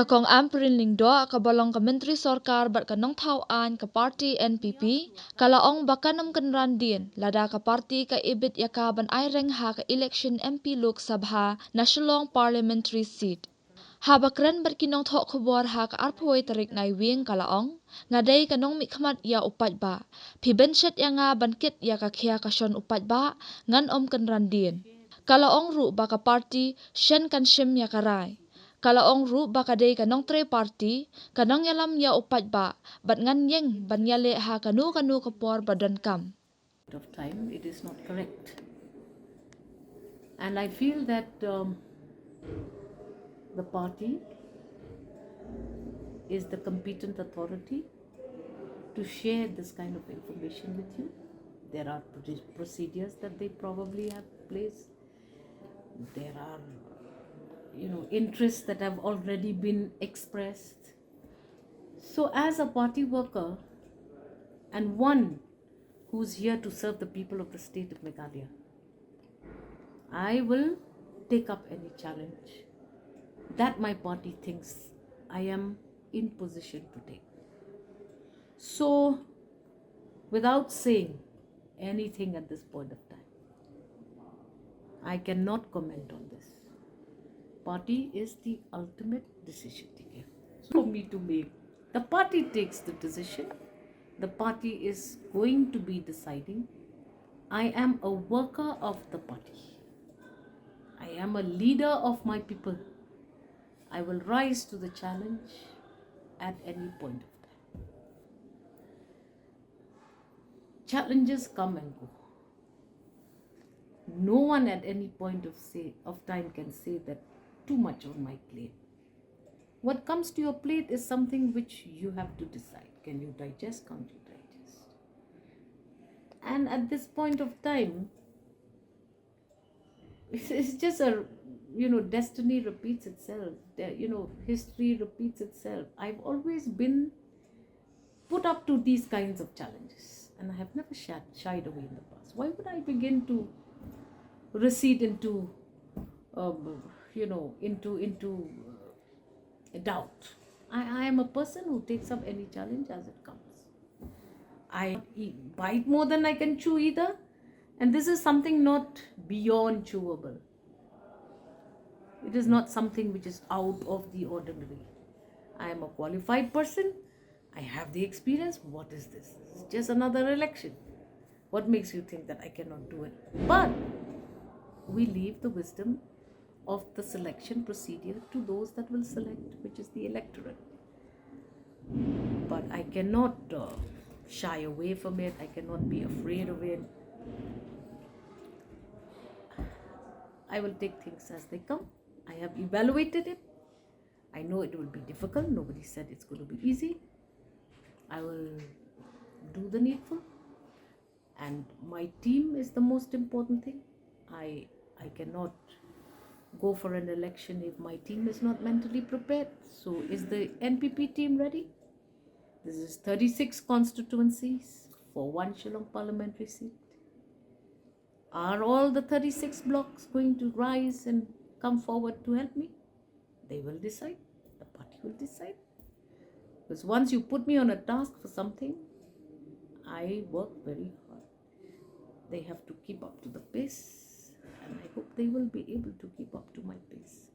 Kakong Ampareen Lyngdoh kabalong ka Menteri Sorkar bat kanong tauan ka parti NPP, kalaong bakanam kynran dien, lada ka parti ka ibit yakaban ayreng ha ka election MP Lok Sabha National Parliamentary Seat. Habakren bat kinong thok kubor ha ka arpaway tarik na iwing kalaong, ngaday kanong mikhamat ya upat ba, pibensyat ya nga bankit ya kakya kasyon upat ba, ngan kynran dien. Kalaong ru ba ka parti, syen kansyem ya karay. Kalaong ru bakaday kanong tre party, kanong yalam ya upat ba, bat ngan yeng banyale ha kanu kapor badan kam. Of time, it is not correct. And I feel that the party is the competent authority to share this kind of information with you. There are procedures that they probably have placed. There are interests that have already been expressed. So as a party worker and one who's here to serve the people of the state of Meghalaya, I will take up any challenge that my party thinks I am in position to take. So without saying anything at this point of time, I cannot comment on this. Party is the ultimate decision taker for me to make. The party takes the decision. The party is going to be deciding. I am a worker of the party. I am a leader of my people. I will rise to the challenge at any point of time. Challenges come and go. No one at any point of time can say that too much on my plate. What comes to your plate is something which you have to decide. Can you digest? Can't you digest? And at this point of time, it's just destiny repeats itself. History repeats itself. I've always been put up to these kinds of challenges, and I have never shied away in the past. Why would I begin to recede into doubt? I am a person who takes up any challenge as it comes. I bite more than I can chew either, and this is something not beyond chewable. It is not something which is out of the ordinary. I am a qualified person. I have the experience. What is this? It's just another election. What makes you think that I cannot do it? But we leave the wisdom of the selection procedure to those that will select, which is the electorate. But I cannot shy away from it. I cannot be afraid of it. I will take things as they come. I have evaluated it. I know it will be difficult. Nobody said it's going to be easy. I will do the needful. And my team is the most important thing. I cannot go for an election if my team is not mentally prepared. So is the NPP team ready? This is 36 constituencies for one Shillong parliamentary seat. Are all the 36 blocks going to rise and come forward to help me? They will decide. The party will decide. Because once you put me on a task for something, I work very hard. They have to keep up to the pace, and I hope they will be able to keep up to my pace.